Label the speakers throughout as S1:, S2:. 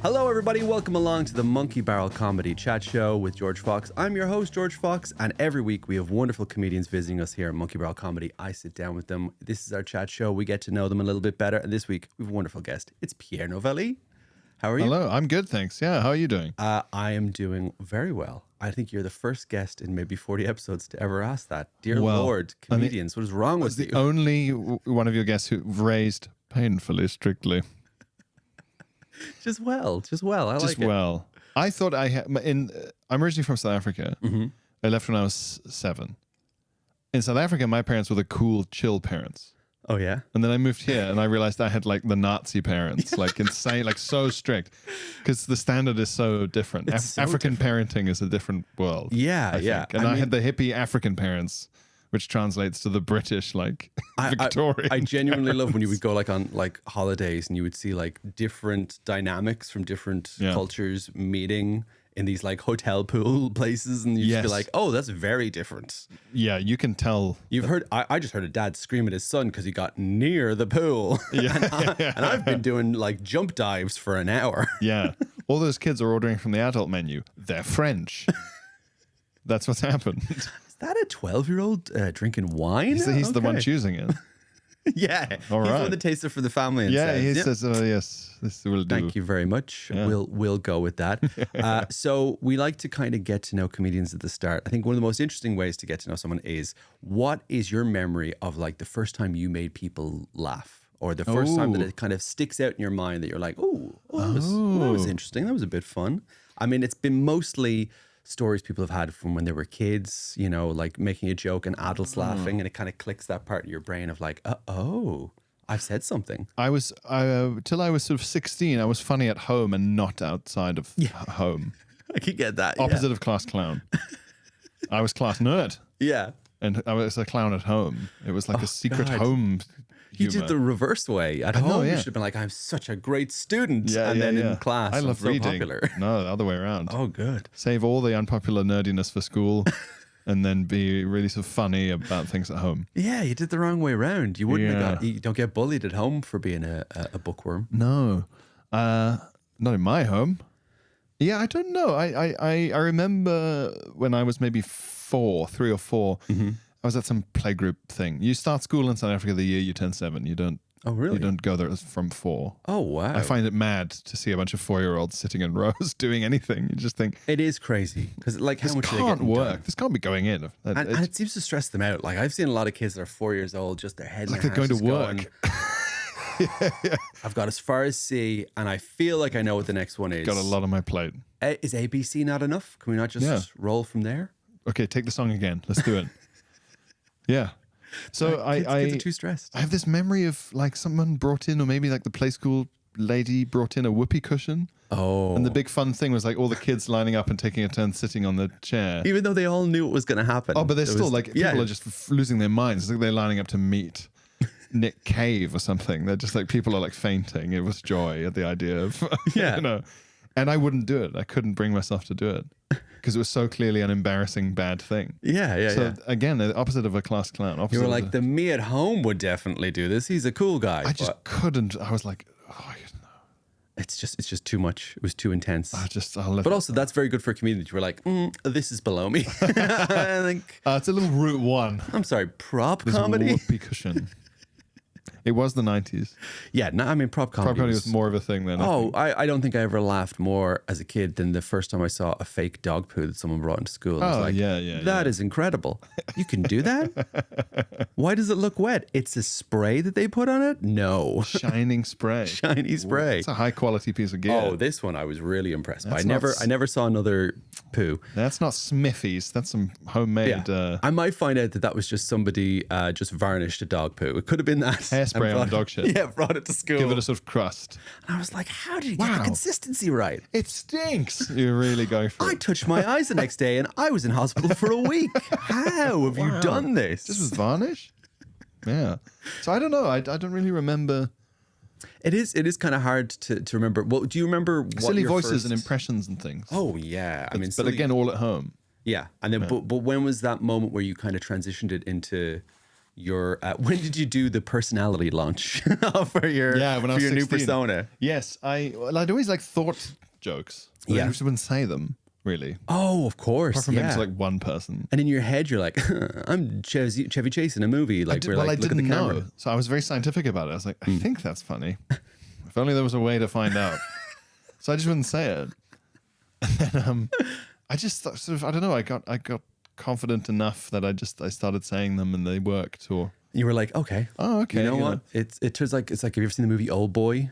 S1: Hello, everybody. Welcome along to the Monkey Barrel Comedy Chat Show with George Fox. I'm your host, George Fox, and every week we have wonderful comedians visiting us here at Monkey Barrel Comedy. I sit down with them. This is our chat show. We get to know them a little bit better. And this week we have a wonderful guest. It's Pierre Novellie. How are you?
S2: Hello, I'm good, thanks. Yeah, how are you doing?
S1: I am doing very well. I think you're the first guest in maybe 40 episodes to ever ask that. Dear Lord, comedians, what is wrong with you?
S2: The only one of your guests who raised painfully strictly.
S1: Just well. I like it.
S2: I thought I'm originally from South Africa. Mm-hmm. I left when I was 7. In South Africa, my parents were the cool, chill parents.
S1: Oh, yeah?
S2: And then I moved here and I realized I had like the Nazi parents, like insane, like so strict. Because the standard is so different. African parenting is a different world.
S1: Yeah,
S2: I think. And I had the hippie African parents, which translates to the British, like Victorian.
S1: I genuinely love when you would go like on like holidays and you would see like different dynamics from different cultures meeting in these like hotel pool places, and you just be like, oh, that's very different.
S2: Yeah, you can tell.
S1: You've heard, I just heard a dad scream at his son because he got near the pool.
S2: Yeah.
S1: and I've been doing like jump dives for an hour.
S2: Yeah. All those kids are ordering from the adult menu. They're French. That's what's happened.
S1: Is that a 12-year-old drinking wine?
S2: He's the one choosing it.
S1: Yeah.
S2: All right.
S1: He's the one that tastes it for the family and says,
S2: he says, oh, yes, this will do.
S1: Thank you very much.
S2: Yeah.
S1: We'll go with that. So we like to kind of get to know comedians at the start. I think one of the most interesting ways to get to know someone is, what is your memory of like the first time you made people laugh, or the first time that it kind of sticks out in your mind that you're like, that was interesting. That was a bit fun. I mean, it's been mostly stories people have had from when they were kids, you know, like making a joke and adults laughing, and it kind of clicks that part of your brain of like, I've said something.
S2: I was, till I was sort of 16, I was funny at home and not outside of home.
S1: I could get that.
S2: Opposite of class clown. I was class nerd.
S1: Yeah.
S2: And I was a clown at home. It was like a secret home
S1: You
S2: humor.
S1: did the reverse way. At home, you should have been like, I'm such a great student. And then in class,
S2: I love reading.
S1: So popular.
S2: No, the other way around.
S1: Oh, good.
S2: Save all the unpopular nerdiness for school and then be really sort of funny about things at home.
S1: Yeah, you did the wrong way around. You wouldn't have got, you don't get bullied at home for being a bookworm.
S2: No, not in my home. Yeah, I don't know. I remember when I was maybe 3 or 4, I was at some playgroup thing. You start school in South Africa the year you turn 7. You don't.
S1: Oh, really?
S2: You don't go there from 4.
S1: Oh, wow.
S2: I find it mad to see a bunch of 4-year-olds sitting in rows doing anything. You just think
S1: it is crazy because like how much
S2: this
S1: they get
S2: can't work.
S1: done.
S2: This can't be going in.
S1: And it seems to stress them out. Like I've seen a lot of kids that are 4 years old, just their head
S2: like
S1: in
S2: they're
S1: their
S2: going
S1: house
S2: to work.
S1: I've got as far as C, and I feel like I know what the next one is.
S2: Got a lot on my plate.
S1: Is ABC not enough? Can we not just roll from there?
S2: Okay, take the song again. Let's do it. Yeah. So
S1: kids are too stressed.
S2: I have this memory of like someone brought in, or maybe like the play school lady brought in a whoopee cushion.
S1: Oh.
S2: And the big fun thing was like all the kids lining up and taking a turn sitting on the chair.
S1: Even though they all knew it was going to happen.
S2: Oh, but they're still like, people are just losing their minds. It's like they're lining up to meet Nick Cave or something. They're just like, people are like fainting. It was joy at the idea of, you know. And I wouldn't do it. I couldn't bring myself to do it because it was so clearly an embarrassing bad thing. So again, the opposite of a class clown.
S1: You were like, the me at home would definitely do this. He's a cool guy.
S2: I just couldn't. I was like, oh,
S1: it's just too much. It was too intense.
S2: But
S1: also, that's very good for a community. You were like, this is below me. I think
S2: it's a little Route 1.
S1: I'm sorry, prop comedy.
S2: Whoopee cushion. It was the 90s.
S1: Yeah, no, I mean, prop comedy
S2: was more of a thing then.
S1: I don't think I ever laughed more as a kid than the first time I saw a fake dog poo that someone brought into school. I was like, that is incredible. You can do that? Why does it look wet? It's a spray that they put on it? No.
S2: Shining spray.
S1: Shiny spray.
S2: It's a high quality piece of gear.
S1: Oh, this one I was really impressed by. I never saw another poo.
S2: That's not Smithy's. That's some homemade.
S1: I might find out that was just somebody just varnished a dog poo. It could have been that.
S2: Hairspray on dog shit.
S1: Yeah, brought it to school.
S2: Give it a sort of crust.
S1: And I was like, how did you get the consistency right?
S2: It stinks. You're really going for it.
S1: I touched my eyes the next day and I was in hospital for a week. How have you done this?
S2: This was varnish? Yeah. So I don't know. I don't really remember.
S1: It is kind of hard to remember. Well, do you remember what
S2: silly
S1: your
S2: voices
S1: first...
S2: and impressions and things?
S1: Oh, yeah.
S2: But again, all at home.
S1: Yeah. And then, but when was that moment where you kind of transitioned it into your when did you do the personality launch for your
S2: when I was
S1: new
S2: 16.
S1: persona?
S2: Yes, I'd always like thought jokes. But I just wouldn't say them really.
S1: Oh, of course.
S2: Apart from maybe to like one person.
S1: And in your head, you're like, I'm Chevy Chase in a movie. Like,
S2: I
S1: look
S2: didn't
S1: at the camera.
S2: know, so I was very scientific about it. I was like, I think that's funny. If only there was a way to find out. So I just wouldn't say it. And then I just sort of, I don't know. I got confident enough that I started saying them and they worked. Or
S1: you were like, okay,
S2: okay,
S1: you know what? It turns like it's like, have you ever seen the movie Old Boy?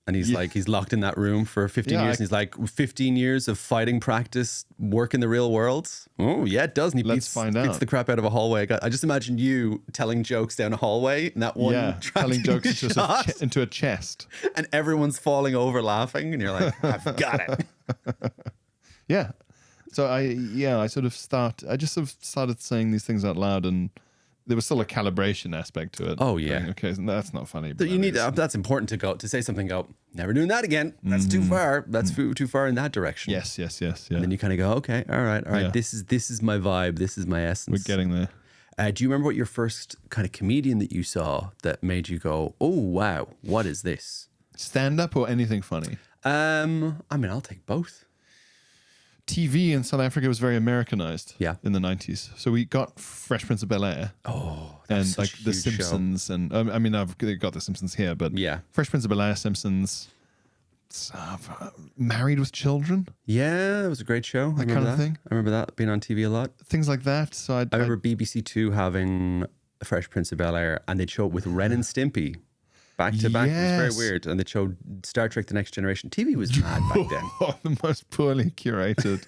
S1: And he's like, he's locked in that room for 15 years. And he's like, 15 years of fighting practice, work in the real world. Oh, yeah, it does. And he beats the crap out of a hallway. I just imagined you telling jokes down a hallway and that one
S2: telling jokes into a chest.
S1: And everyone's falling over laughing. And you're like, I've got it.
S2: Yeah. So I just sort of started saying these things out loud, and there was still a calibration aspect to it.
S1: Oh yeah.
S2: Okay, so that's not funny.
S1: But that's important to say something. Go, never doing that again. That's too far. That's too far in that direction.
S2: Yes. Yeah.
S1: And then you kind of go, okay, all right. Yeah. This is my vibe. This is my essence.
S2: We're getting there.
S1: Do you remember what your first kind of comedian that you saw that made you go, oh wow, what is this?
S2: Stand up or anything funny?
S1: I mean, I'll take both.
S2: TV in South Africa was very Americanized in the 90s. So we got Fresh Prince of Bel-Air.
S1: Oh,
S2: and like The Simpsons. Show. And I mean, I've got The Simpsons here, but Fresh Prince of Bel-Air, Simpsons, Married with Children.
S1: Yeah, it was a great show.
S2: That kind of thing.
S1: I remember that being on TV a lot.
S2: Things like that. So I
S1: remember BBC Two having Fresh Prince of Bel-Air, and they'd show it with Ren and Stimpy. Back to back. It was very weird. And they showed Star Trek The Next Generation. TV was mad back then.
S2: The most poorly curated.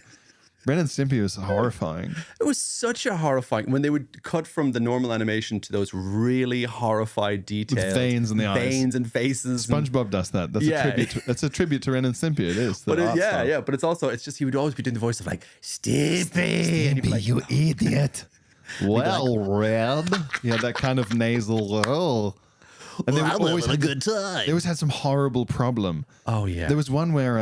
S2: Ren and Stimpy was horrifying.
S1: It was such a horrifying... When they would cut from the normal animation to those really horrified details.
S2: With veins in the eyes.
S1: Veins and faces.
S2: SpongeBob does that. That's a tribute to Ren and Stimpy. It is.
S1: But but it's just, he would always be doing the voice of like, Stimpy. And he'd be like,
S2: you idiot. Well, Red. Yeah, that kind of nasal... And they always had a good time. They always had some horrible problem.
S1: Oh yeah.
S2: There was one where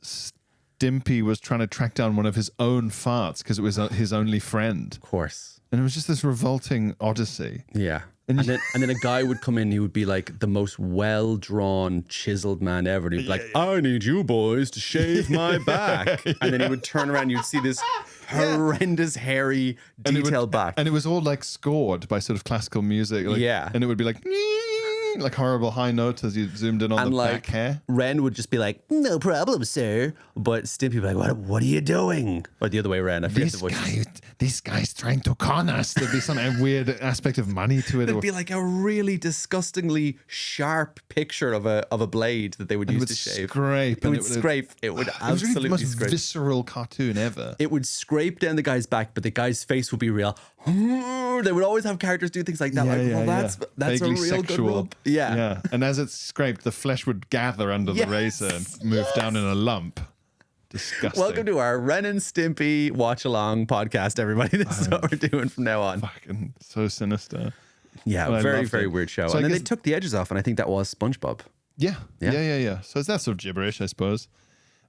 S2: Stimpy was trying to track down one of his own farts because it was his only friend.
S1: Of course.
S2: And it was just this revolting odyssey.
S1: Yeah. And then a guy would come in, he would be like the most well-drawn, chiseled man ever. And he'd be like, I need you boys to shave my back. And then he would turn around and you'd see this horrendous, hairy, detailed back.
S2: And it was all like scored by sort of classical music. Like, and it would be like horrible high notes as you zoomed in on the back hair.
S1: Ren would just be like, no problem, sir. But Stimpy would be like, what are you doing? Or the other way around. I forget the voice.
S2: This guy's trying to con us. There'd be some weird aspect of money to it.
S1: There'd be like a really disgustingly sharp picture of a blade that they would use to shave.
S2: Scrape.
S1: It would scrape. It would absolutely
S2: scrape. It was the most
S1: scrape.
S2: Visceral cartoon ever.
S1: It would scrape down the guy's back, but the guy's face would be real. They would always have characters do things like that. That's a real
S2: sexual.
S1: Good rub. Yeah.
S2: And as it's scraped, the flesh would gather under the razor and move down in a lump. Disgusting.
S1: Welcome to our Ren and Stimpy watch along podcast, everybody. This is what we're doing from now on.
S2: Fucking so sinister.
S1: Yeah, very, very weird show. So and then they took the edges off, and I think that was SpongeBob.
S2: Yeah. So it's that sort of gibberish, I suppose.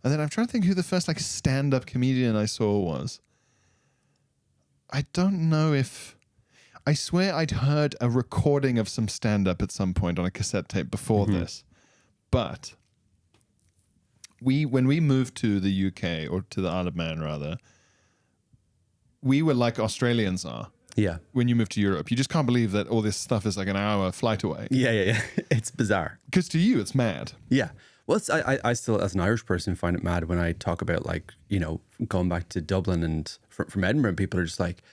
S2: And then I'm trying to think who the first like stand-up comedian I saw was. I don't know if... I swear I'd heard a recording of some stand-up at some point on a cassette tape before this. But when we moved to the UK, or to the Isle of Man rather, we were like Australians are.
S1: Yeah.
S2: When you move to Europe, you just can't believe that all this stuff is like an hour flight away.
S1: Yeah. It's bizarre.
S2: Because to you, it's mad.
S1: Yeah. Well, I still, as an Irish person, find it mad when I talk about like, going back to Dublin and from Edinburgh, and people are just like,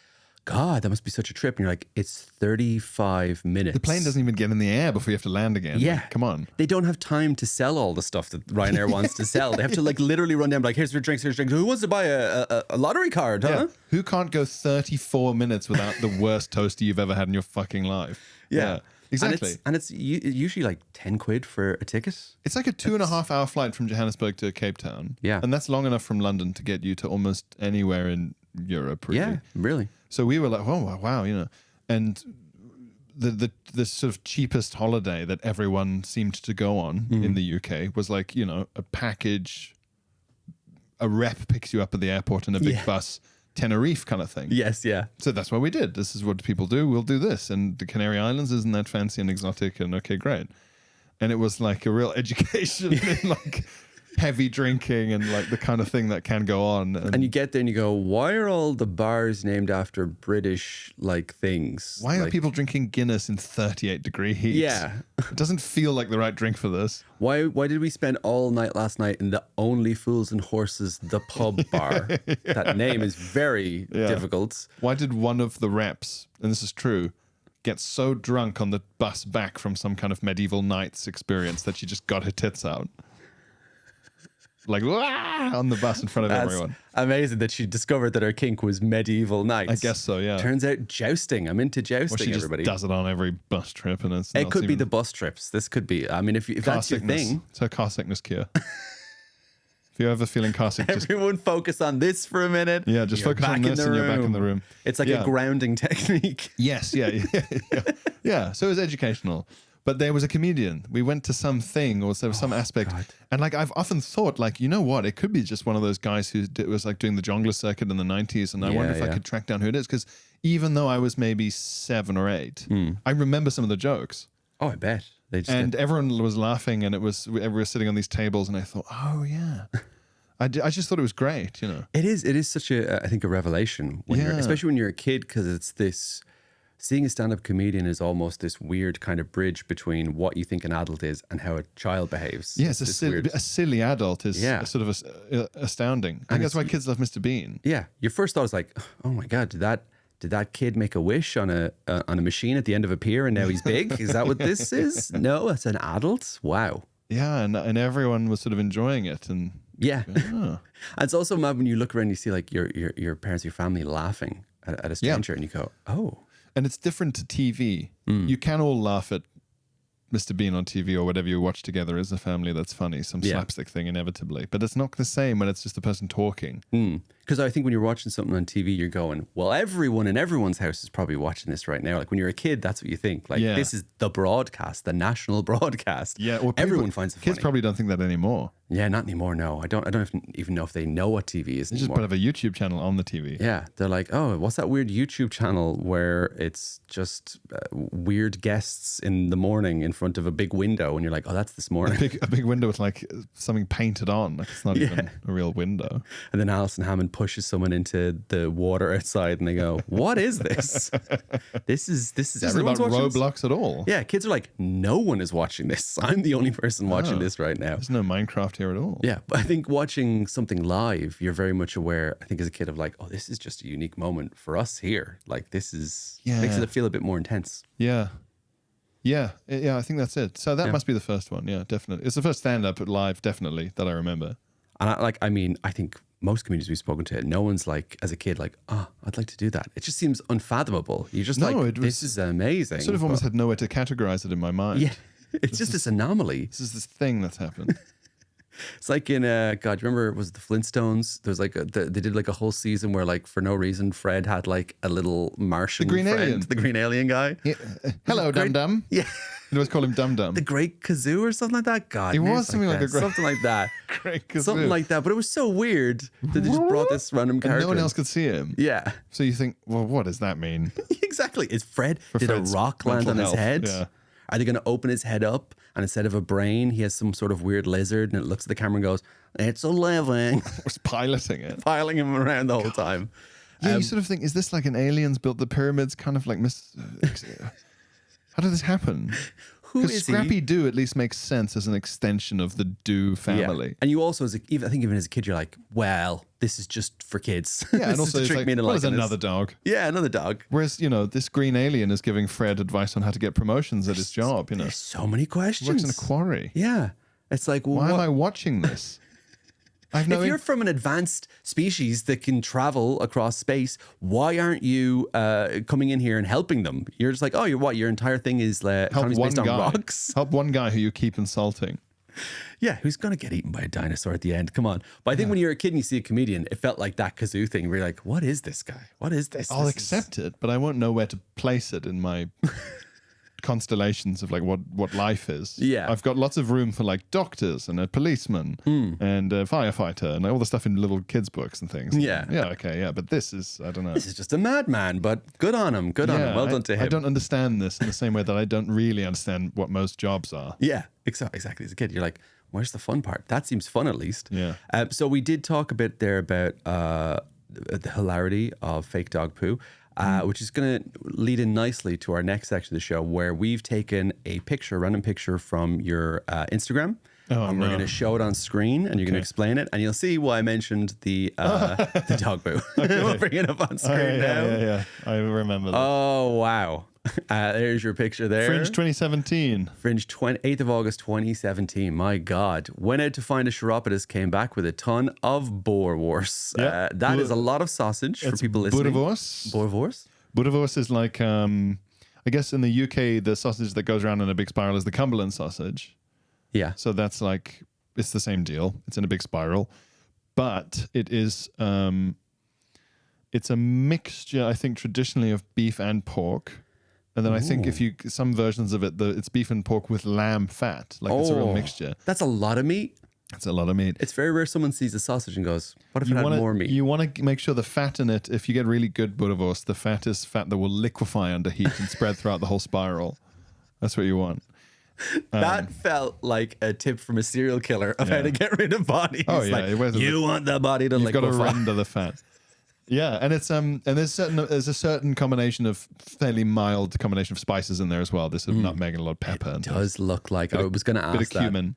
S1: God, that must be such a trip. And you're like, it's 35 minutes.
S2: The plane doesn't even get in the air before you have to land again.
S1: Yeah.
S2: Like, come on.
S1: They don't have time to sell all the stuff that Ryanair wants to sell. They have to like literally run down like, here's your drinks. Who wants to buy a lottery card, huh?
S2: Yeah. Who can't go 34 minutes without the worst toasty you've ever had in your fucking life?
S1: Yeah.
S2: Exactly.
S1: And it's usually like 10 quid for a ticket.
S2: It's like a 2.5 hour flight from Johannesburg to Cape Town.
S1: Yeah.
S2: And that's long enough from London to get you to almost anywhere in Europe, really.
S1: Yeah, really.
S2: So we were like, oh, wow, and the sort of cheapest holiday that everyone seemed to go on in the UK was like, a package, a rep picks you up at the airport in a big bus, Tenerife kind of thing.
S1: Yes, yeah.
S2: So that's what we did. This is what people do. We'll do this. And the Canary Islands isn't that fancy and exotic and okay, great. And it was like a real education in like heavy drinking and like the kind of thing that can go on.
S1: And you get there and you go, why are all the bars named after British like things?
S2: Why are
S1: like,
S2: people drinking Guinness in 38-degree heat?
S1: Yeah.
S2: It doesn't feel like the right drink for this.
S1: Why did we spend all night last night in the Only Fools and Horses, the pub bar? That name is very difficult.
S2: Why did one of the reps, and this is true, get so drunk on the bus back from some kind of medieval knights experience that she just got her tits out? Like, wah, on the bus in front of everyone.
S1: Amazing that she discovered that her kink was medieval knights.
S2: I guess so, yeah.
S1: Turns out jousting. I'm into jousting,
S2: she just
S1: everybody.
S2: does it on every bus trip. And
S1: it could be the bus trips. This could be, I mean, if that's your thing.
S2: It's her car sickness cure. If you're ever feeling car sick,
S1: everyone focus on this for a minute.
S2: Yeah, just focus on this and you're back in the room.
S1: It's like a grounding technique.
S2: Yes, yeah. So it was educational. But there was a comedian. We went to something or there was some aspect. God. And like I've often thought, like, you know what? It could be just one of those guys who was like doing the Jongleur circuit in the 90s. And I wonder if I could track down who it is. Because even though I was maybe 7 or 8, I remember some of the jokes.
S1: Oh, I bet.
S2: Everyone was laughing and we were sitting on these tables and I thought, oh, yeah. I just thought it was great, you know.
S1: It is such I think, a revelation, especially when you're a kid, because it's this... Seeing a stand-up comedian is almost this weird kind of bridge between what you think an adult is and how a child behaves.
S2: Yes, a silly adult is sort of astounding. I think that's why kids love Mr. Bean.
S1: Yeah, your first thought is like, oh my God, did that kid make a wish on a machine at the end of a pier and now he's big? Is that what this is? No, it's an adult. Wow.
S2: Yeah, and everyone was sort of enjoying it, and
S1: and it's also mad when you look around and you see like your parents, your family laughing at a stranger, and you go, oh.
S2: And it's different to TV. You can all laugh at Mr. Bean on TV or whatever you watch together as a family that's funny, some slapstick thing inevitably. But it's not the same when it's just the person talking.
S1: Because I think when you're watching something on TV, you're going, well, everyone in everyone's house is probably watching this right now. Like when you're a kid, that's what you think. Like this is the broadcast, the national broadcast.
S2: Yeah, well,
S1: everyone finds it funny.
S2: Kids probably don't think that anymore.
S1: Yeah, not anymore. No, I don't even know if they know what TV is anymore.
S2: Just put up a YouTube channel on the TV.
S1: Yeah, they're like, oh, what's that weird YouTube channel where it's just weird guests in the morning in front of a big window, and you're like, oh, that's this morning.
S2: A big window with like something painted on. Like it's not even a real window.
S1: And then Alison Hammond pushes someone into the water outside, and they go, what is this? This is everyone's
S2: about
S1: watching
S2: Roblox
S1: this?
S2: At all.
S1: Yeah, kids are like, no one is watching this. I'm the only person watching this right now.
S2: There's no Minecraft here at all.
S1: Yeah, but I think watching something live, you're very much aware, I think as a kid, of like, oh, this is just a unique moment for us here. Like this is makes it feel a bit more intense.
S2: Yeah, I think that's it. So that must be the first one. Yeah, definitely. It's the first stand-up live, definitely, that I remember.
S1: And I think most comedians we've spoken to, no one's like, as a kid, like, oh, I'd like to do that. It just seems unfathomable. You're just this is amazing.
S2: I sort of almost had nowhere to categorize it in my mind.
S1: Yeah, it's just this anomaly.
S2: This is this thing that's happened.
S1: It's like in God, remember, was it the Flintstones? There's like they did like a whole season where like for no reason Fred had like a little Martian friend, the green alien guy.
S2: Yeah. Hello, Dum Dum.
S1: Yeah,
S2: you always call him Dum Dum.
S1: The Great Kazoo or something like that. God,
S2: it was something like
S1: something like that.
S2: Great Kazoo,
S1: something like that. But it was so weird that they just brought this random character.
S2: And no one else could see him.
S1: Yeah.
S2: So you think, well, what does that mean?
S1: Exactly. Is Fred did a rock land on his head?
S2: Yeah.
S1: Are they going to open his head up, and instead of a brain, he has some sort of weird lizard, and it looks at the camera and goes, it's a living.
S2: Was piloting it.
S1: Piling him around the whole time.
S2: Yeah, you sort of think, is this like an aliens built the pyramids kind of like... How did this happen? Because Scrappy Doo at least makes sense as an extension of the Doo family.
S1: Yeah. And you also, I think even as a kid, you're like, well, this is just for kids.
S2: Yeah, and also it's like, well, there's another dog.
S1: Yeah, another dog.
S2: Whereas, this green alien is giving Fred advice on how to get promotions at his job,
S1: There's so many questions.
S2: He works in a quarry.
S1: Yeah. It's like, well,
S2: why am I watching this?
S1: If you're from an advanced species that can travel across space, why aren't you coming in here and helping them? You're just like, oh, your entire thing is economy's based on rocks?
S2: Help one guy who you keep insulting.
S1: Yeah, who's going to get eaten by a dinosaur at the end? Come on. But I think when you're a kid and you see a comedian, it felt like that kazoo thing where you're like, what is this guy? What is this?
S2: I'll accept it, but I won't know where to place it in my constellations of like what life is.
S1: Yeah.
S2: I've got lots of room for like doctors and a policeman and a firefighter and all the stuff in little kids' books and things.
S1: Yeah.
S2: Yeah, okay, yeah. But this is, I don't know.
S1: This is just a madman, but good on him. Good on him. Well done to him.
S2: I don't understand this in the same way that I don't really understand what most jobs are.
S1: Yeah, exactly. As a kid, you're like, where's the fun part? That seems fun at least.
S2: Yeah.
S1: So we did talk a bit there about the hilarity of fake dog poo. Which is going to lead in nicely to our next section of the show, where we've taken a random picture from your Instagram, and we're going to show it on screen, and you're going to explain it, and you'll see why I mentioned the dog poo. Okay. We'll bring it up on screen now.
S2: Yeah. I remember that.
S1: Oh, wow. There's your picture there.
S2: Fringe 2017.
S1: Fringe 8th of August 2017. My God. Went out to find a chiropodist, came back with a ton of boerwurst.
S2: Yeah.
S1: That is a lot of sausage for people listening. Boerwurst?
S2: Boerwurst is like, I guess in the UK, the sausage that goes around in a big spiral is the Cumberland sausage.
S1: Yeah.
S2: So that's like, it's the same deal. It's in a big spiral. But it is, it's a mixture, I think, traditionally of beef and pork. And then I think some versions of it, it's beef and pork with lamb fat. Like it's a real mixture.
S1: That's a lot of meat.
S2: It's a lot of meat.
S1: It's very rare someone sees a sausage and goes, what if it had more meat?
S2: You want to make sure the fat in it, if you get really good boerewurst, the fat is fat that will liquefy under heat and spread throughout the whole spiral. That's what you want.
S1: That felt like a tip from a serial killer of how to get rid of bodies.
S2: Oh, yeah.
S1: Like, you want the body to liquefy.
S2: You've got to render the fat. Yeah, and it's and there's a certain combination of fairly mild combination of spices in there as well. There's some nutmeg and a lot of pepper.
S1: It does look like, I was going to ask
S2: bit of cumin.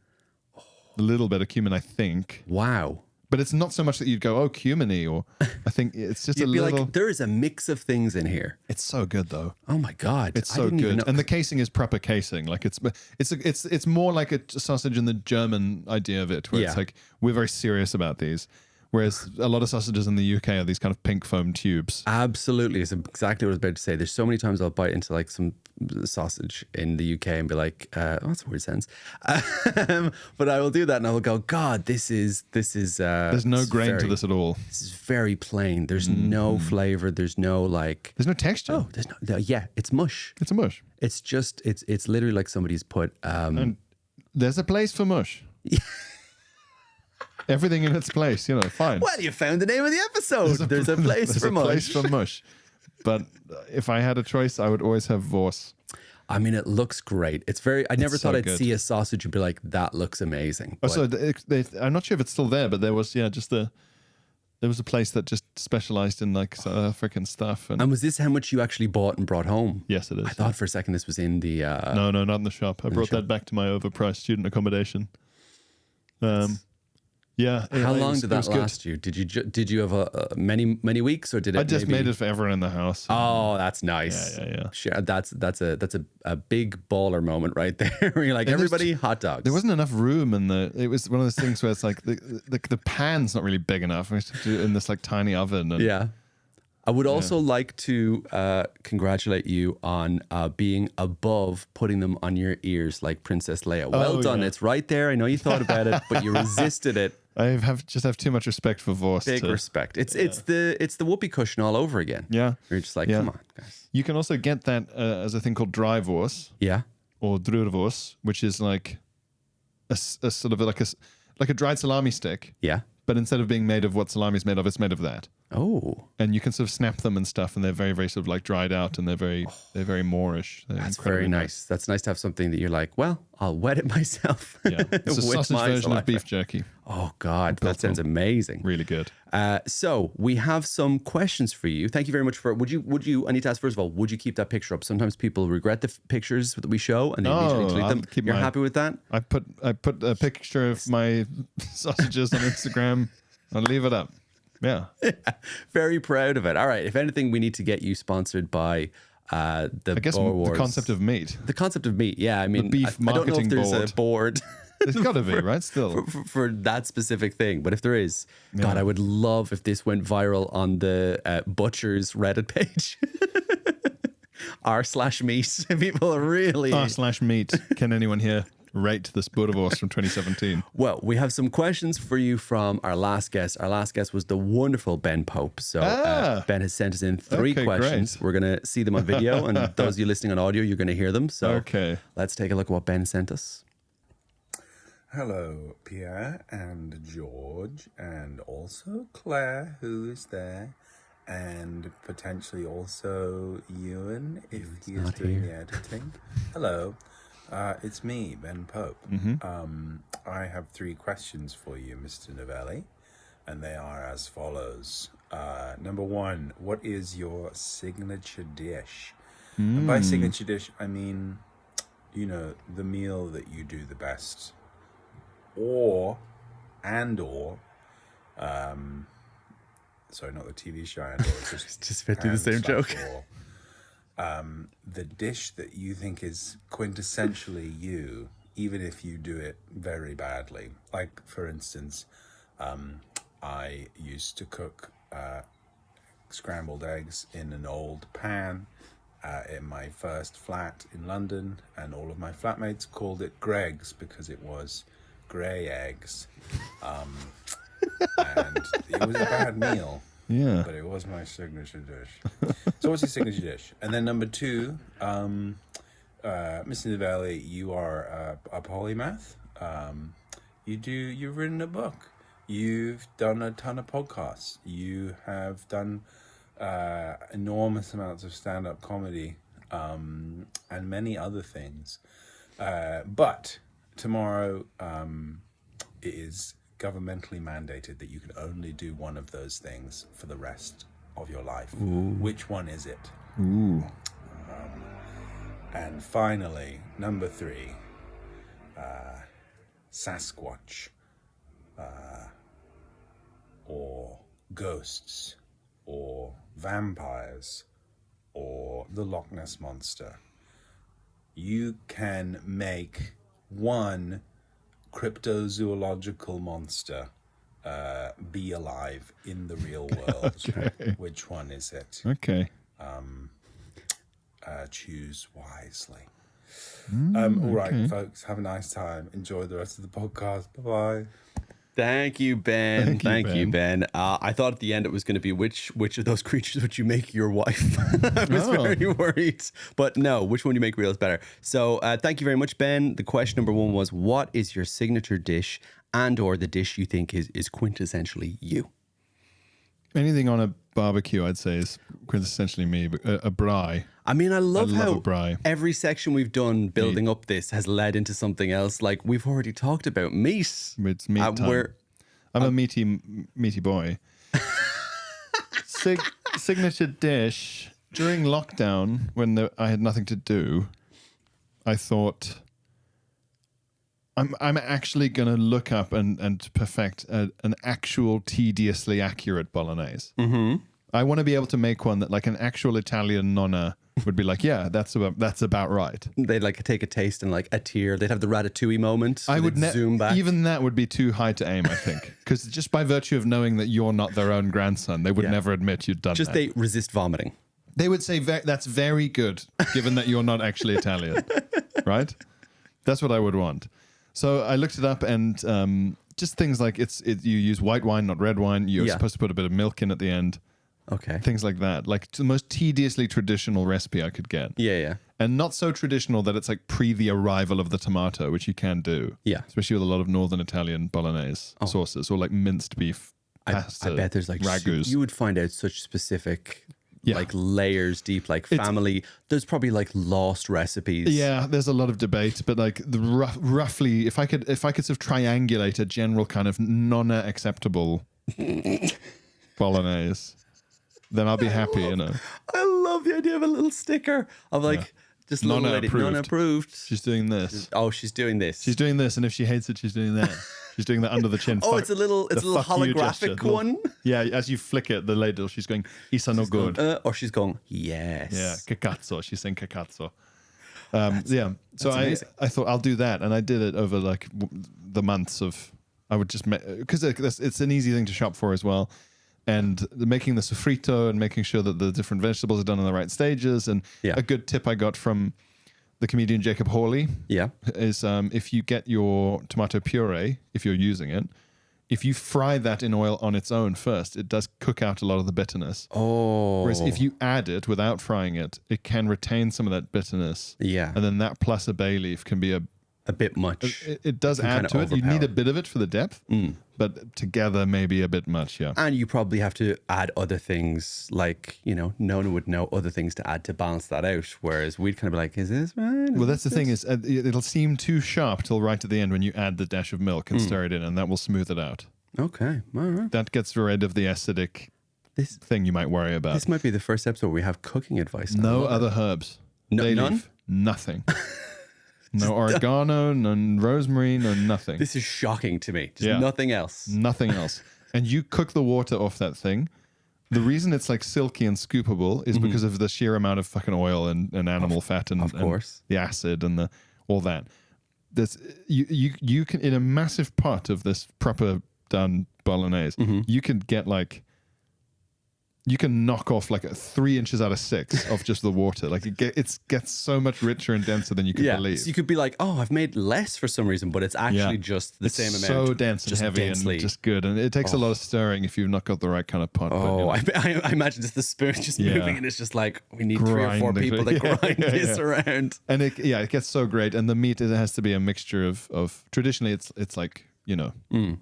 S2: A little bit of cumin, I think.
S1: Wow.
S2: But it's not so much that you'd go, oh, cumin-y, or I think it's just
S1: You'd
S2: a
S1: be
S2: little.
S1: like, there is a mix of things in here.
S2: It's so good though.
S1: Oh my God.
S2: It's so good. And the casing is proper casing. Like it's more like a sausage in the German idea of it, where it's like, we're very serious about these. Whereas a lot of sausages in the UK are these kind of pink foam tubes.
S1: Absolutely. It's exactly what I was about to say. There's so many times I'll bite into like some sausage in the UK and be like, oh, that's a weird sentence. But I will do that and I will go, God, this is
S2: there's no grain to this at all.
S1: This is very plain. There's no flavor. There's no like.
S2: There's no texture.
S1: Oh, there's no. Yeah, it's mush.
S2: It's a mush.
S1: It's just, it's literally like somebody's put.
S2: And there's a place for mush. Everything in its place, fine.
S1: Well, you found the name of the episode. There's a place for mush.
S2: There's a place for mush. But if I had a choice, I would always have Wurst.
S1: I mean, it looks great. I never thought I'd see a sausage and be like, that looks amazing.
S2: Oh, so I'm not sure if it's still there, but there was, there was a place that just specialized in like South African stuff.
S1: And was this how much you actually bought and brought home?
S2: Yes, it is.
S1: I thought for a second this was in the...
S2: No, not in the shop. I brought that back to my overpriced student accommodation. Yeah.
S1: How long did that last you? Did you have many weeks, or did it?
S2: I just made it for everyone in the house.
S1: Oh, that's nice.
S2: Yeah.
S1: Sure, that's a big baller moment right there. Where you're like, everybody, hot dogs.
S2: There wasn't enough room it was one of those things where it's like the pan's not really big enough. We have to do it in this like tiny oven.
S1: Yeah. I would also like to congratulate you on being above putting them on your ears like Princess Leia. Well done. Yeah. It's right there. I know you thought about it, but you resisted it.
S2: I just have too much respect for Wurst.
S1: Big respect. It's the whoopee cushion all over again.
S2: Yeah.
S1: You're just like, come on, guys.
S2: You can also get that as a thing called dry Wurst.
S1: Yeah.
S2: Or Druurwurst, which is like a sort of like a dried salami stick.
S1: Yeah.
S2: But instead of being made of what salami is made of, it's made of that.
S1: Oh.
S2: And you can sort of snap them and stuff, and they're very, very sort of like dried out, and they're very Moorish.
S1: That's very nice. That's nice to have something that you're like, well, I'll wet it myself.
S2: Yeah. It's a sausage version of beef jerky.
S1: Oh, God. That sounds amazing.
S2: Really good.
S1: So we have some questions for you. Thank you very much for, would you, I need to ask first of all, would you keep that picture up? Sometimes people regret the pictures that we show and they immediately delete them. You're happy with that?
S2: I put a picture of my sausages on Instagram. I'll leave it up. Yeah.
S1: Very proud of it. All right. If anything, we need to get you sponsored by the
S2: concept of meat.
S1: The concept of meat. Yeah. I mean,
S2: the beef marketing
S1: I don't know if there's a board.
S2: There's got to be, right? Still.
S1: For that specific thing. But if there is, God, I would love if this went viral on the Butcher's Reddit page. r/meat. People are really...
S2: r/meat. Can anyone here rate this Boerewors from 2017?
S1: Well, we have some questions for you from our last guest. Our last guest was the wonderful Ben Pope. So Ben has sent us in 3 questions. Great. We're going to see them on video, and those of you listening on audio, you're going to hear them. So let's take a look at what Ben sent us.
S3: Hello, Pierre and George, and also Claire, who is there, and potentially also Ewan, if he is doing the editing. Hello, it's me, Ben Pope. I have 3 questions for you, Mr. Novellie, and they are as follows. Number 1, what is your signature dish? And by signature dish, I mean, you know, the meal that you do the best. Or, sorry, not the TV show,
S1: just fit to the same joke.
S3: The dish that you think is quintessentially you, even if you do it very badly. Like, for instance, I used to cook scrambled eggs in an old pan in my first flat in London, and all of my flatmates called it Greg's because it was grey eggs, and it was a bad meal, but it was my signature dish. So what's your signature dish? And then number 2, Mr. Novellie, you are a polymath. You've written a book, you've done a ton of podcasts, you have done enormous amounts of stand-up comedy, and many other things, but tomorrow, it is governmentally mandated that you can only do one of those things for the rest of your life. Which one is it? And finally, number 3, Sasquatch, or ghosts, or vampires, or the Loch Ness Monster. You can make one cryptozoological monster be alive in the real world. Which one is it? Choose wisely. All right, folks, have a nice time. Enjoy the rest of the podcast. Bye-bye.
S1: Thank you, Ben. Thank you, Ben. I thought at the end it was going to be which of those creatures would you make your wife? I was very worried. But no, which one you make real is better. So thank you very much, Ben. The question number 1 was, what is your signature dish and or the dish you think is quintessentially you?
S2: Anything on a barbecue, I'd say, is quintessentially me. But a braai.
S1: I mean, I love how every section we've done building up this has led into something else. Like, we've already talked about meat.
S2: It's meat time. I'm a meaty boy. Signature dish. During lockdown, when I had nothing to do, I thought, I'm actually going to look up and perfect an actual tediously accurate bolognese. I want to be able to make one that, like, an actual Italian nonna would be like, yeah, that's about right.
S1: They'd like take a taste and like a tear. They'd have the ratatouille moment.
S2: I would
S1: zoom back.
S2: Even that would be too high to aim, I think, because just by virtue of knowing that you're not their own grandson, they would never admit you'd done that.
S1: Just they resist vomiting.
S2: They would say that's very good, given that you're not actually Italian, right? That's what I would want. So I looked it up, and just things like you use white wine, not red wine. You're supposed to put a bit of milk in at the end.
S1: Okay.
S2: Things like that. Like the most tediously traditional recipe I could get.
S1: Yeah.
S2: And not so traditional that it's like pre the arrival of the tomato, which you can do.
S1: Yeah.
S2: Especially with a lot of northern Italian bolognese sauces, or like minced beef pasta.
S1: I bet there's like
S2: ragus.
S1: You would find out such specific like layers deep, like family. There's probably like lost recipes.
S2: Yeah, there's a lot of debate, but like roughly, if I could sort of triangulate a general kind of nonna acceptable bolognese, then I'll be happy, you know.
S1: I love the idea of a little sticker of like just
S2: nonna
S1: lady,
S2: approved.
S1: Nonna approved.
S2: She's doing this.
S1: She's doing this.
S2: She's doing this, and if she hates it, she's doing that. She's doing that under the chin.
S1: It's a little holographic one.
S2: Yeah, as you flick it, the ladle, she's going, "Isa no good,"
S1: or she's going, "Yes."
S2: Yeah, cacazzo. She's saying cacazzo. So I thought I'll do that, and I did it over like the months of. I would just because it's an easy thing to shop for as well. And making the sofrito and making sure that the different vegetables are done in the right stages. And a good tip I got from the comedian Jacob Hawley,
S1: Yeah.
S2: is if you get your tomato puree, if you're using it, if you fry that in oil on its own first, it does cook out a lot of the bitterness.
S1: Oh.
S2: Whereas if you add it without frying it, it can retain some of that bitterness.
S1: Yeah.
S2: And then that plus a bay leaf can be
S1: a bit much.
S2: It does add to it. You need a bit of it for the depth, but together maybe a bit much, yeah.
S1: And you probably have to add other things, like, no one would know other things to add to balance that out. Whereas we'd kind of be like, is this right?
S2: Well, that's the thing is it'll seem too sharp till right at the end when you add the dash of milk and stir it in, and that will smooth it out.
S1: Okay, all right.
S2: That gets rid of the acidic thing you might worry about.
S1: This might be the first episode where we have cooking advice.
S2: No other herbs. Bay
S1: none?
S2: leaf, nothing. No oregano, no rosemary, no nothing.
S1: This is shocking to me. Just nothing else.
S2: Nothing else. And you cook the water off that thing. The reason it's like silky and scoopable is because of the sheer amount of fucking oil and animal fat and,
S1: of course,
S2: and the acid and all that. This you can, in a massive pot of this proper done bolognese, you can get like, you can knock off like 3 inches out of 6 of just the water. Like it gets so much richer and denser than you could believe.
S1: So you could be like, oh, I've made less for some reason, but it's actually just the same amount.
S2: So dense and heavy
S1: densely.
S2: And just good. And it takes a lot of stirring if you've not got the right kind of pot.
S1: Oh,
S2: but,
S1: I imagine just the spoon just moving, and it's just like, we need 3 or 4 people to grind this around.
S2: And it gets so great. And the meat, it has to be a mixture of traditionally it's like,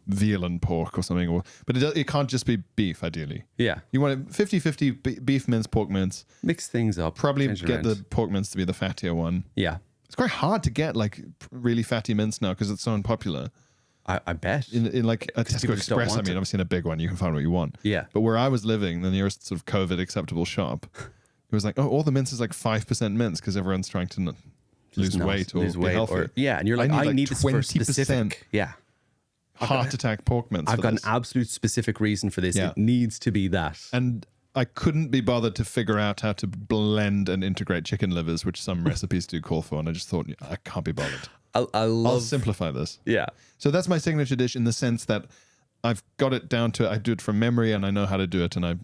S2: veal and pork or something. But it can't just be beef, ideally.
S1: Yeah.
S2: You want it 50-50 beef mince, pork mince.
S1: Mix things up.
S2: Probably get the pork mince to be the fattier one.
S1: Yeah.
S2: It's quite hard to get like really fatty mince now because it's so unpopular.
S1: I bet.
S2: In like a Tesco Express, obviously in a big one, you can find what you want.
S1: Yeah.
S2: But where I was living, the nearest sort of COVID acceptable shop, it was like, all the mince is like 5% mince because everyone's trying to lose weight or be healthy.
S1: And you're like, I need this for
S2: 20%.
S1: specific. Yeah.
S2: Heart attack pork mince.
S1: I've got an absolute specific reason for this. Yeah. It needs to be that.
S2: And I couldn't be bothered to figure out how to blend and integrate chicken livers, which some recipes do call for. And I just thought, I can't be bothered. I'll simplify this.
S1: Yeah.
S2: So that's my signature dish in the sense that I've got it down to, I do it from memory and I know how to do it and I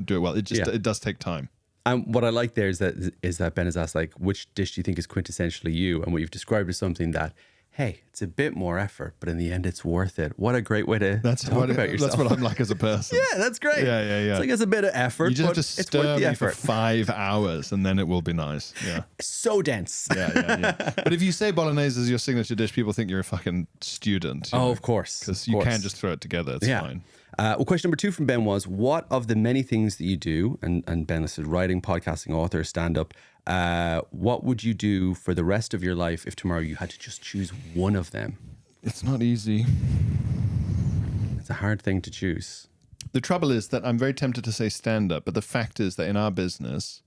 S2: do it well. It just, it does take time.
S1: And what I like there is that Ben has asked, like, which dish do you think is quintessentially you? And what you've described is something that, hey, it's a bit more effort, but in the end, it's worth it. What a great way to talk about yourself.
S2: That's what I'm like as a person.
S1: Yeah, that's great.
S2: Yeah.
S1: It's like it's a bit of effort,
S2: you just
S1: but
S2: have to
S1: it's worth the
S2: stir for
S1: effort.
S2: 5 hours and then it will be nice. Yeah.
S1: So dense.
S2: Yeah. But if you say bolognese is your signature dish, people think you're a fucking student.
S1: Oh, of course.
S2: Because you can just throw it together. It's fine.
S1: Well, question number 2 from Ben was, what of the many things that you do, and Ben listed writing, podcasting, author, stand-up, what would you do for the rest of your life if tomorrow you had to just choose one of them?
S2: It's not easy.
S1: It's a hard thing to choose.
S2: The trouble is that I'm very tempted to say stand-up, but the fact is that in our business,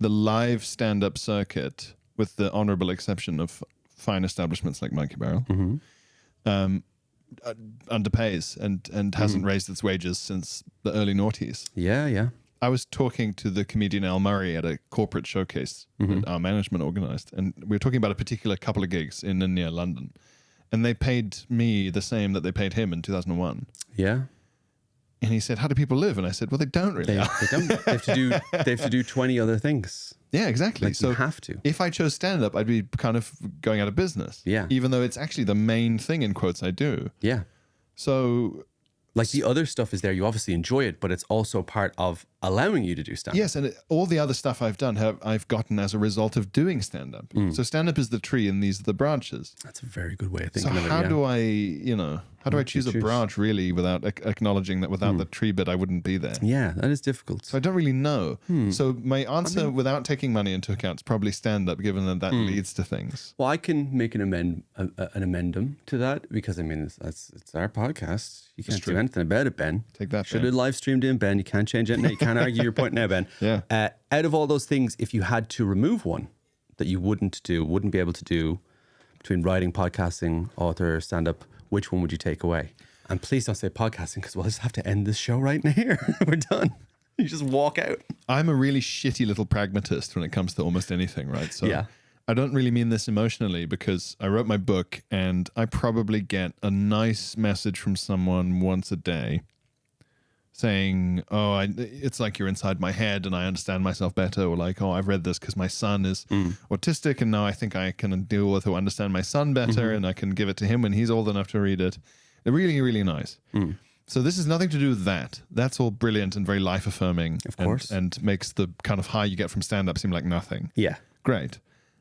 S2: the live stand-up circuit, with the honorable exception of fine establishments like Monkey Barrel, underpays and hasn't raised its wages since the early noughties.
S1: Yeah.
S2: I was talking to the comedian Al Murray at a corporate showcase that our management organized, and we were talking about a particular couple of gigs in and near London, and they paid me the same that they paid him in 2001.
S1: Yeah.
S2: And he said, how do people live? And I said, well, they don't really.
S1: They don't. They have to do 20 other things.
S2: Yeah, exactly.
S1: Like,
S2: so
S1: you have to.
S2: If I chose stand-up, I'd be kind of going out of business.
S1: Yeah.
S2: Even though it's actually the main thing, in quotes, I do.
S1: Yeah.
S2: So...
S1: like the other stuff is there, you obviously enjoy it, but it's also part of allowing you to do stand-up.
S2: Yes, and all the other stuff I've done, I've gotten as a result of doing stand-up. So stand-up is the tree and these are the branches.
S1: That's a very good way of thinking of it.
S2: So how do I choose a branch really without acknowledging that without the tree bit I wouldn't be there?
S1: Yeah, that is difficult.
S2: So I don't really know. So my answer without taking money into account is probably stand-up, given that leads to things.
S1: Well, I can make an amendum to that because it's our podcast. You can't do anything about it, Ben.
S2: Take that.
S1: Should have live streamed in, Ben. You can't change it now. You can't argue your point now, Ben.
S2: Yeah.
S1: Out of all those things, if you had to remove one that you wouldn't be able to do between writing, podcasting, author, stand-up, which one would you take away? And please don't say podcasting because we'll just have to end this show right now here. We're done. You just walk out.
S2: I'm a really shitty little pragmatist when it comes to almost anything, right? So
S1: yeah.
S2: I don't really mean this emotionally because I wrote my book and I probably get a nice message from someone once a day saying, oh, it's like you're inside my head and I understand myself better, or like, oh, I've read this because my son is autistic and now I think I can deal with or understand my son better and I can give it to him when he's old enough to read it. They're really, really nice. So this has nothing to do with that. That's all brilliant and very life-affirming.
S1: Of course.
S2: And makes the kind of high you get from stand-up seem like nothing.
S1: Yeah.
S2: Great.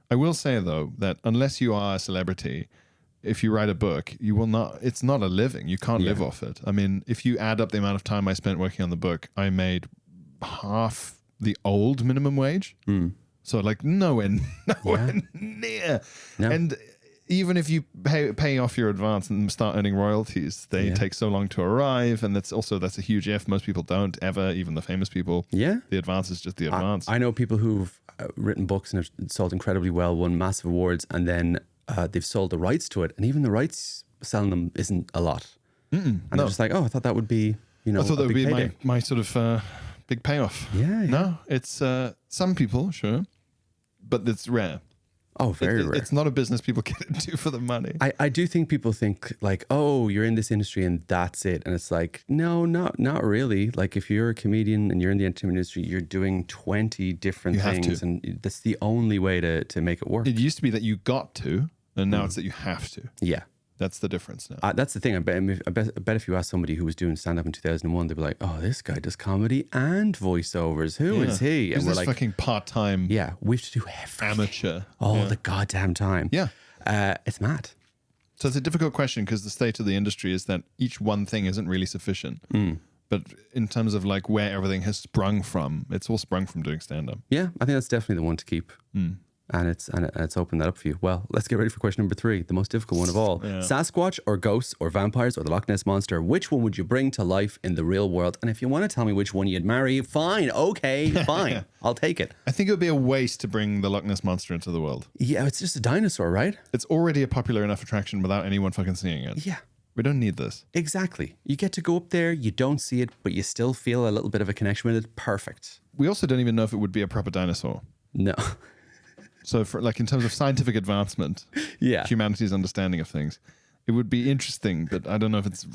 S2: I will say, though, that unless you are a celebrity, if you write a book, you will not, it's not a living. You can't live off it. I mean, if you add up the amount of time I spent working on the book, I made half the old minimum wage. So like nowhere near. No. And even if you pay off your advance and start earning royalties, they take so long to arrive. And that's a huge if. Most people don't ever, even the famous people. Yeah. The advance is just the advance.
S1: I know people who've written books and have sold incredibly well, won massive awards, and then they've sold the rights to it. And even the rights selling them isn't a lot. And they're just like, oh, I thought that would be, you know,
S2: I thought that would be
S1: payday.
S2: my sort of big payoff.
S1: Yeah.
S2: No, it's some people, sure, but it's rare.
S1: Oh, very rare.
S2: It's not a business people get into for the money.
S1: I do think people think like, oh, you're in this industry and that's it. And it's like, no, not really. Like if you're a comedian and you're in the entertainment industry, you're doing 20 different things. And that's the only way to make it work.
S2: It used to be that you got to, and now it's that you have to.
S1: Yeah.
S2: That's the difference now.
S1: That's the thing. I bet if you ask somebody who was doing stand-up in 2001, they'd be like, oh, this guy does comedy and voiceovers. Who is he?
S2: And we're like, fucking part-time.
S1: Yeah, we have to do everything.
S2: Amateur.
S1: All the goddamn time.
S2: Yeah.
S1: It's mad.
S2: So it's a difficult question because the state of the industry is that each one thing isn't really sufficient. But in terms of like where everything has sprung from, it's all sprung from doing stand-up.
S1: Yeah, I think that's definitely the one to keep. And it's opened that up for you. Well, let's get ready for question number 3, the most difficult one of all. Sasquatch or ghosts or vampires or the Loch Ness Monster, which one would you bring to life in the real world? And if you want to tell me which one you'd marry, fine, okay, fine. I'll take it.
S2: I think it would be a waste to bring the Loch Ness Monster into the world.
S1: Yeah, it's just a dinosaur, right?
S2: It's already a popular enough attraction without anyone fucking seeing it.
S1: Yeah.
S2: We don't need this.
S1: Exactly. You get to go up there, you don't see it, but you still feel a little bit of a connection with it. Perfect.
S2: We also don't even know if it would be a proper dinosaur.
S1: No.
S2: So, for like in terms of scientific advancement, humanity's understanding of things, it would be interesting, but I don't know if it's.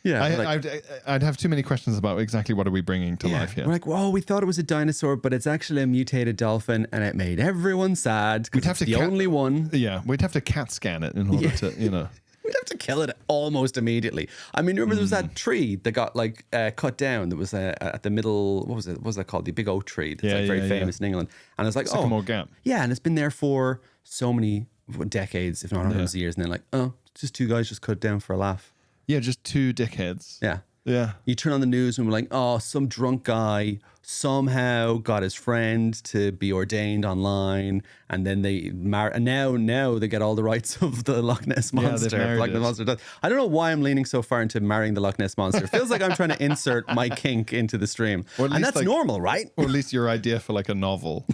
S2: I'd have too many questions about exactly what are we bringing to life here.
S1: We're like, well, we thought it was a dinosaur, but it's actually a mutated dolphin, and it made everyone sad because it's the only one.
S2: Yeah, we'd have to CAT scan it in order to, you know.
S1: We'd have to kill it almost immediately. I mean, remember there was that tree that got like cut down that was at the middle, what was it? What was that called? The big oak tree that's like very famous in England. And it's like,
S2: Sycamore Gap.
S1: Yeah, and it's been there for so many decades, if not hundreds of years. And they're like, oh, just 2 guys just cut it down for a laugh.
S2: Yeah, just 2 dickheads.
S1: Yeah.
S2: Yeah.
S1: You turn on the news and we're like, oh, some drunk guy somehow got his friend to be ordained online, and then they marry, and now they get all the rights of the Loch Ness Monster. I don't know why I'm leaning so far into marrying the Loch Ness Monster. It feels like I'm trying to insert my kink into the stream. And that's like, normal, right?
S2: Or at least your idea for like a novel.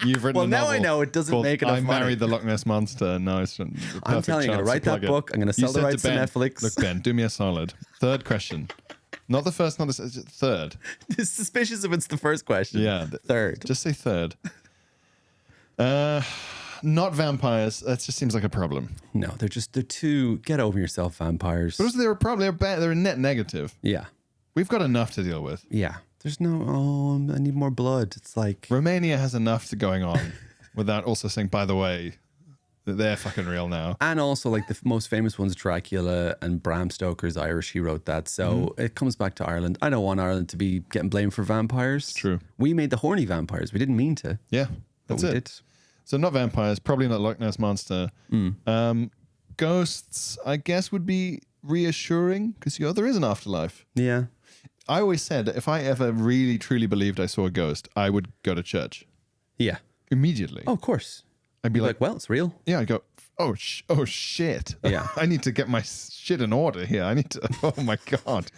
S2: You've written a novel.
S1: Well, now I know it doesn't make enough money.
S2: I married the Loch Ness Monster. No, it's
S1: I'm telling you, I'm going to write that book. I'm going to sell the rights to Netflix.
S2: Look, Ben, do me a solid. 3rd question. Not the first, not the 3rd.
S1: It's suspicious if it's the first question.
S2: Yeah.
S1: 3rd.
S2: Just say 3rd. Not vampires. That just seems like a problem.
S1: No, they're too, get over yourself, vampires.
S2: But also they're a problem. They're bad. They're a net negative.
S1: Yeah.
S2: We've got enough to deal with.
S1: Yeah. There's no, I need more blood. It's like.
S2: Romania has enough going on without also saying, by the way, they're fucking real now.
S1: And also, like, the most famous one's Dracula, and Bram Stoker's Irish. He wrote that. So it comes back to Ireland. I don't want Ireland to be getting blamed for vampires.
S2: True.
S1: We made the horny vampires. We didn't mean to.
S2: Yeah, that's it. Did. So not vampires, probably not Loch Ness Monster. Ghosts, I guess, would be reassuring because there is an afterlife.
S1: Yeah.
S2: I always said that if I ever really, truly believed I saw a ghost, I would go to church.
S1: Yeah.
S2: Immediately.
S1: Oh, of course.
S2: I'd be like,
S1: well, it's real.
S2: Yeah, I'd go, oh shit.
S1: Yeah.
S2: I need to get my shit in order here. I need to, oh my God.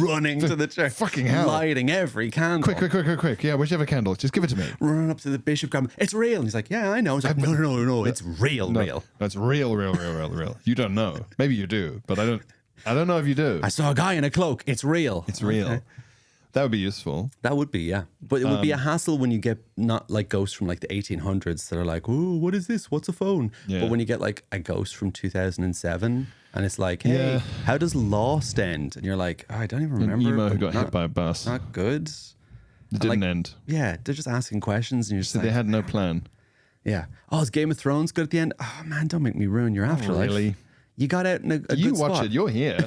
S1: Running to the church.
S2: Fucking hell.
S1: Lighting every candle.
S2: Quick. Yeah, whichever candle. Just give it to me.
S1: Running up to the bishop, grabbing, it's real. And he's like, yeah, I know. He's like, no, it's real.
S2: No, it's real. You don't know. Maybe you do, but I don't know if you do.
S1: I saw a guy in a cloak. It's real.
S2: It's real. Okay. That would be useful.
S1: That would be, yeah. But it would be a hassle when you get not like ghosts from like the 1800s that are like, oh, what is this? What's a phone?
S2: Yeah.
S1: But when you get like a ghost from 2007 and it's like, hey, how does Lost end? And you're like, oh, I don't even remember.
S2: An emo who got hit by a bus.
S1: Not good.
S2: It didn't end.
S1: Yeah, they're just asking questions and you're just
S2: So
S1: like,
S2: they had no plan.
S1: yeah. Oh, is Game of Thrones good at the end? Oh, man, don't make me ruin your afterlife.
S2: Really?
S1: You got out in a good
S2: You
S1: spot.
S2: watch it. You're here.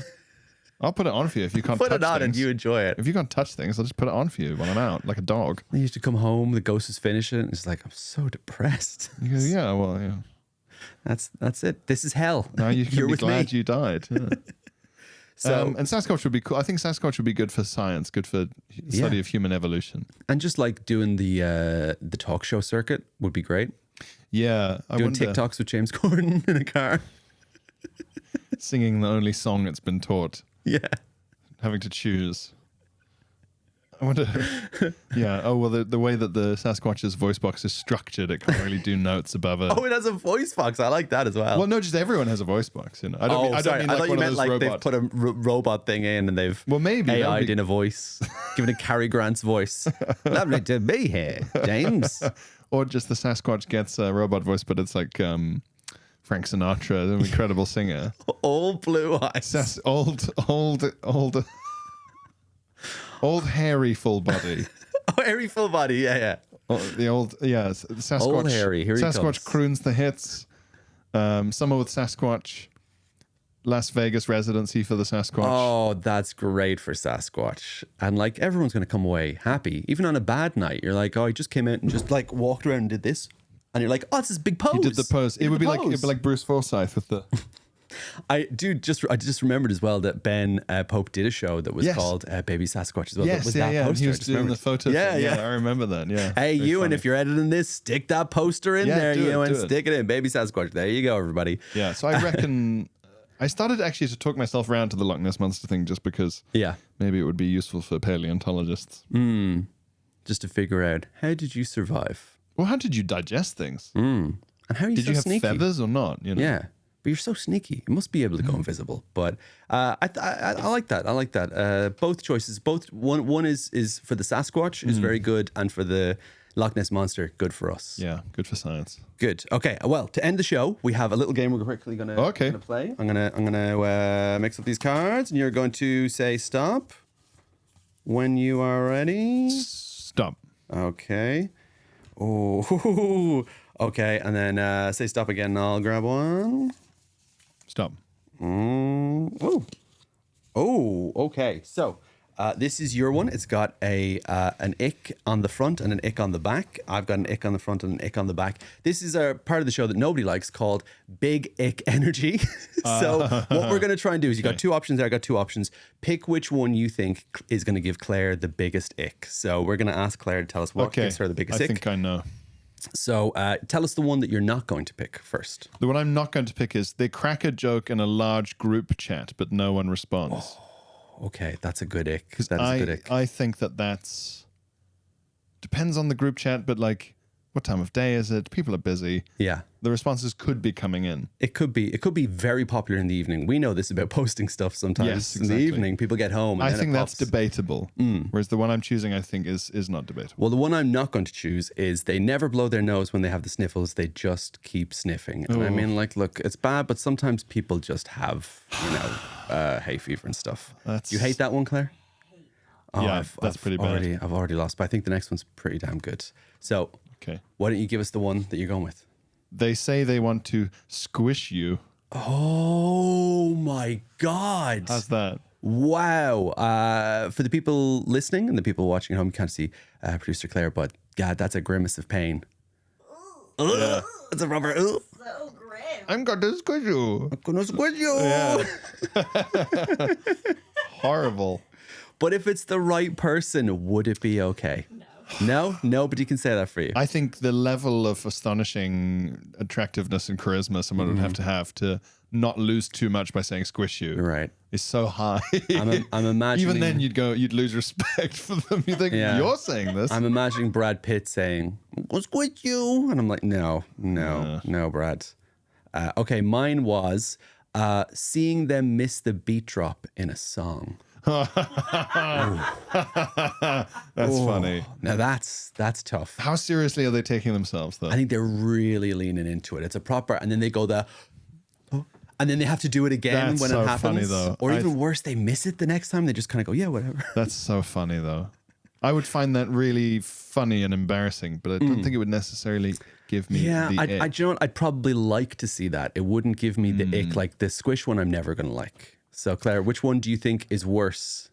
S2: I'll put it on for you if you can't
S1: Put
S2: touch
S1: it on
S2: things.
S1: and you enjoy it.
S2: If you can't touch things, I'll just put it on for you when I'm out, like a dog.
S1: I used to come home, the ghost is finishing, and it's like, I'm so depressed.
S2: You go, yeah, well, yeah.
S1: That's it. This is hell.
S2: Now you can
S1: You're
S2: be
S1: with
S2: glad
S1: me.
S2: you died. Yeah.
S1: So,
S2: and Sasquatch would be cool. I think Sasquatch would be good for science, good for study of human evolution.
S1: and just like doing the talk show circuit would be great.
S2: Yeah, I
S1: Doing
S2: wonder,
S1: TikToks with James Corden in a car.
S2: singing the only song it's been taught,
S1: Yeah.
S2: having to choose. I wonder. Yeah. Oh well, the way that the Sasquatch's voice box is structured, it can't really do notes above it.
S1: Oh, it has a voice box. I like that as well.
S2: Well, no, just everyone has a voice box. You know, I don't mean,
S1: sorry.
S2: I don't mean
S1: I
S2: like
S1: thought
S2: one
S1: you
S2: of
S1: meant
S2: those
S1: like they've
S2: robots.
S1: put a robot thing in and they've
S2: Well, maybe that would
S1: AI'd
S2: be-
S1: in a voice, given a Cary Grant's voice. Lovely to be here, James.
S2: Or just the Sasquatch gets a robot voice, but it's like Frank Sinatra, an incredible singer.
S1: All blue eyes.
S2: Old hairy full body.
S1: Oh, hairy full body. Yeah.
S2: Sasquatch.
S1: Old hairy, here he
S2: Sasquatch
S1: comes.
S2: croons the hits. Summer with Sasquatch. Las Vegas residency for the Sasquatch.
S1: Oh, that's great for Sasquatch. And like everyone's going to come away happy. Even on a bad night, you're like, oh, he just came out and just like walked around and did this. And you're like, oh, it's this big pose.
S2: He did the pose.
S1: He
S2: It
S1: did
S2: would
S1: the
S2: be like
S1: pose.
S2: Bruce Forsyth with the.
S1: I just remembered as well that Ben Pope did a show that was
S2: Yes.
S1: called Baby Sasquatch as well.
S2: Yes,
S1: with
S2: yeah,
S1: that
S2: yeah. And
S1: poster.
S2: he
S1: I
S2: was
S1: just
S2: doing the
S1: remembered.
S2: photo.
S1: Yeah,
S2: thing.
S1: yeah.
S2: I remember that. Yeah.
S1: Hey,
S2: Very
S1: Ewan,
S2: funny.
S1: if you're editing this, stick that poster in
S2: Yeah,
S1: there,
S2: do it,
S1: Ewan.
S2: do it.
S1: Stick it in. Baby Sasquatch. There you go, everybody.
S2: Yeah, so I reckon I started actually to talk myself around to the Loch Ness Monster thing just because
S1: Yeah.
S2: maybe it would be useful for paleontologists.
S1: Just to figure out, how did you survive?
S2: Well, how did you digest things?
S1: And how are you
S2: Did
S1: so
S2: you have
S1: sneaky?
S2: feathers or not? You know?
S1: Yeah. But you're so sneaky. You must be able to go invisible. But I like that. I like that. Both choices. Both one is for the Sasquatch is very good, and for the Loch Ness Monster, good for us.
S2: Yeah, good for science.
S1: Good. Okay. Well, to end the show, we have a little game we're quickly gonna play. I'm gonna mix up these cards, and you're going to say stop when you are ready.
S2: Stop.
S1: Okay. Oh. Okay, and then say stop again, and I'll grab one.
S2: Stop.
S1: Oh. Oh, okay. So this is your one. It's got an ick on the front and an ick on the back. I've got an ick on the front and an ick on the back. This is a part of the show that nobody likes called Big Ick Energy. So what we're going to try and do is you got two options there. I got two options. Pick which one you think is going to give Claire the biggest ick. So we're going to ask Claire to tell us what gives her the biggest
S2: I
S1: ick.
S2: think I know.
S1: So tell us the one that you're not going to pick first.
S2: The one I'm not going to pick is they crack a joke in a large group chat, but no one responds.
S1: Okay, that's a good ick. That is a good ick.
S2: I think that's depends on the group chat, but like, what time of day is it? People are busy.
S1: Yeah.
S2: The responses could be coming in.
S1: It could be very popular in the evening. We know this about posting stuff sometimes.
S2: Yes,
S1: In
S2: exactly.
S1: the evening, people get home. And
S2: I
S1: then
S2: think
S1: it
S2: that's
S1: pops.
S2: debatable. Whereas the one I'm choosing, I think, is not debatable.
S1: Well, the one I'm not going to choose is they never blow their nose when they have the sniffles. They just keep sniffing. And I mean, like, look, it's bad, but sometimes people just have, hay fever and stuff. You hate that one, Claire? Oh,
S2: Yeah, that's pretty bad.
S1: I've already lost, but I think the next one's pretty damn good. So,
S2: Okay.
S1: why don't you give us the one that you're going with?
S2: They say they want to squish you.
S1: Oh my God.
S2: How's that?
S1: Wow. For the people listening and the people watching at home, you can't see producer Claire, but God, that's a grimace of pain.
S2: Yeah.
S1: It's a rubber.
S4: So grim.
S2: I'm going to squish you.
S1: I'm gonna squish you.
S2: Yeah. Horrible.
S1: But if it's the right person, would it be okay? No, nobody can say that for you.
S2: I think the level of astonishing attractiveness and charisma someone would have to not lose too much by saying squish you.
S1: You're right.
S2: Is so high.
S1: I'm imagining.
S2: Even then, you'd lose respect for them. You think you're saying this.
S1: I'm imagining Brad Pitt saying, "I'll squish you," and I'm like, no, Brad. Okay, mine was seeing them miss the beat drop in a song.
S2: That's funny.
S1: Now that's tough.
S2: How seriously are they taking themselves, though?
S1: I think they're really leaning into it. It's a proper, and then they go and then they have to do it again
S2: That's
S1: when
S2: so
S1: it happens.
S2: funny, though.
S1: Or even worse, they miss it the next time. They just kind of go, yeah, whatever.
S2: That's so funny, though. I would find that really funny and embarrassing, but I don't think it would necessarily give me the ick.
S1: you know what? I'd probably like to see that. It wouldn't give me the ick. Like the squish one, I'm never going to like. So, Claire, which one do you think is worse?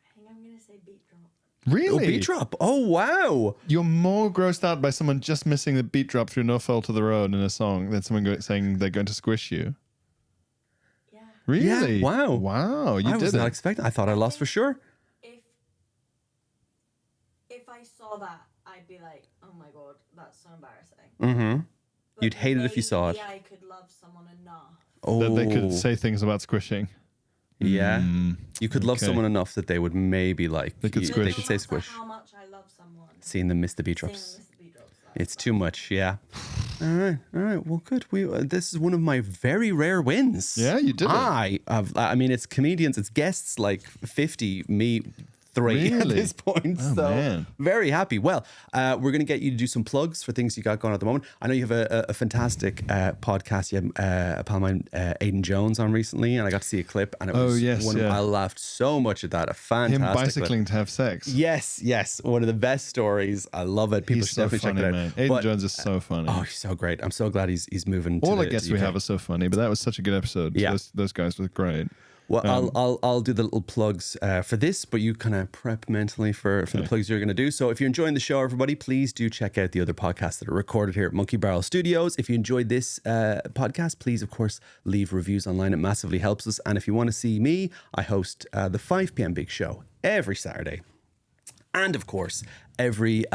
S4: I think I'm going to say beat drop.
S2: Really?
S1: Oh, beat drop. Oh, wow.
S2: You're more grossed out by someone just missing the beat drop through No Fault of Their Own in a song than someone saying they're going to squish you.
S4: Yeah.
S2: Really?
S1: Yeah, wow.
S2: Wow, you
S1: I
S2: did
S1: was not
S2: it.
S1: expecting. I thought I lost for sure.
S4: If I saw that, I'd be like, oh my God, that's so embarrassing.
S1: Mm-hmm.
S4: But
S1: You'd hate it if you saw it.
S4: maybe I could love someone enough.
S1: Oh,
S2: That they could say things about squishing.
S1: yeah. You could love
S2: okay.
S1: someone enough that they would maybe like.
S2: They could
S1: They
S2: squish.
S1: could say
S4: Not for
S1: squish.
S4: how much I love someone.
S1: Seeing them miss the beat
S4: Seeing
S1: drops.
S4: them miss the beat drops,
S1: It's too much, yeah. All right. Well, good. This is one of my very rare wins.
S2: Yeah, you did it.
S1: I mean, it's comedians, it's guests like 50, me 3 at
S2: Really?
S1: this point.
S2: Oh,
S1: so
S2: man.
S1: very happy. Well, we're going to get you to do some plugs for things you got going at the moment. I know you have a fantastic podcast. You had a pal of mine, Aidan Jones, on recently, and I got to see a clip, and it was I laughed so much at that. A fantastic
S2: Him bicycling
S1: clip.
S2: to have sex.
S1: Yes. One of the best stories. I love it. People
S2: He's
S1: should
S2: so
S1: definitely
S2: funny,
S1: check it out.
S2: man. Aidan
S1: But-
S2: Jones is so funny.
S1: Oh, he's so great. I'm so glad he's moving.
S2: All
S1: to
S2: I
S1: the,
S2: guess
S1: to
S2: we
S1: UK.
S2: have are so funny, but that was such a good episode.
S1: Yeah.
S2: Those guys were great.
S1: Well, I'll do the little plugs for this, but you kind of prep mentally for the plugs you're going to do. So if you're enjoying the show, everybody, please do check out the other podcasts that are recorded here at Monkey Barrel Studios. If you enjoyed this podcast, please, of course, leave reviews online. It massively helps us. And if you want to see me, I host the 5 p.m. Big Show every Saturday. And of course, every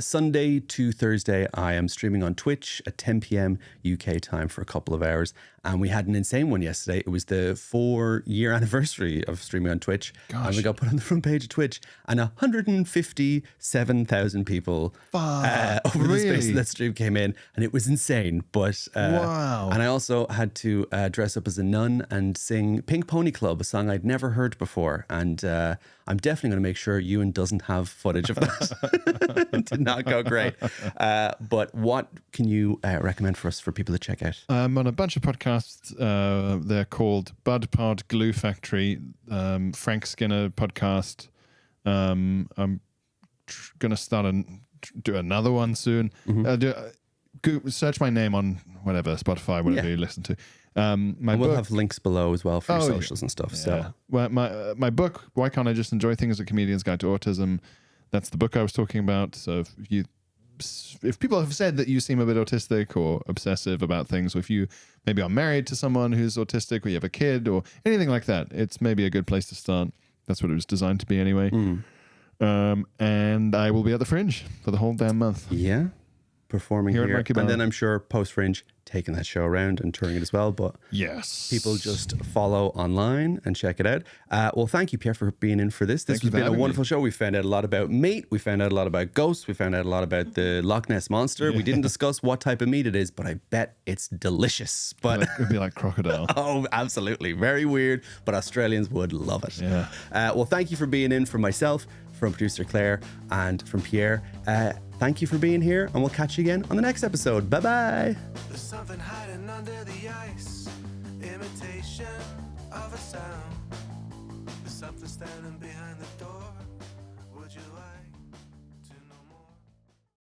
S1: Sunday to Thursday, I am streaming on Twitch at 10 p.m. UK time for a couple of hours. And we had an insane one yesterday. It was the 4-year anniversary of streaming on Twitch.
S2: Gosh.
S1: And we got put on the front page of Twitch. And 157,000 people over the space of that stream came in. And it was insane. But
S2: Wow.
S1: And I also had to dress up as a nun and sing Pink Pony Club, a song I'd never heard before. And I'm definitely going to make sure Ewan doesn't have footage of that. It did not go great. But what can you recommend for us for people to check out?
S2: I'm on a bunch of podcasts. They're called Bud Pod Glue Factory, Frank Skinner podcast. I'm going to start do another one soon. Search my name on whatever, Spotify, whatever you listen to.
S1: We'll have links below as well for your socials and stuff.
S2: Yeah.
S1: So
S2: Well, my book, Why Can't I Just Enjoy Things? A Comedian's Guide to Autism. That's the book I was talking about. So if people have said that you seem a bit autistic or obsessive about things, or if you maybe are married to someone who's autistic, or you have a kid or anything like that, it's maybe a good place to start. That's what it was designed to be anyway. And I will be at the Fringe for the whole damn month.
S1: yeah, performing
S2: Here at
S1: here.
S2: Monkey
S1: And
S2: Barrel.
S1: then I'm sure post Fringe taking that show around and touring it as well. But
S2: Yes.
S1: people just follow online and check it out. Well, thank you, Pierre, for being in for this. This
S2: Thank you
S1: has
S2: for
S1: been a
S2: having
S1: wonderful
S2: me.
S1: show. We found out a lot about meat. We found out a lot about ghosts. We found out a lot about the Loch Ness Monster. We didn't discuss what type of meat it is, but I bet it's delicious. But
S2: It would be like crocodile.
S1: oh, absolutely. Very weird, but Australians would love it.
S2: Yeah.
S1: Well, thank you for being in from myself, from producer Claire, and from Pierre. Thank you for being here, and we'll catch you again on the next episode. Bye-bye.
S5: There's something hiding under the ice, imitation of a sound. There's something standing behind the door.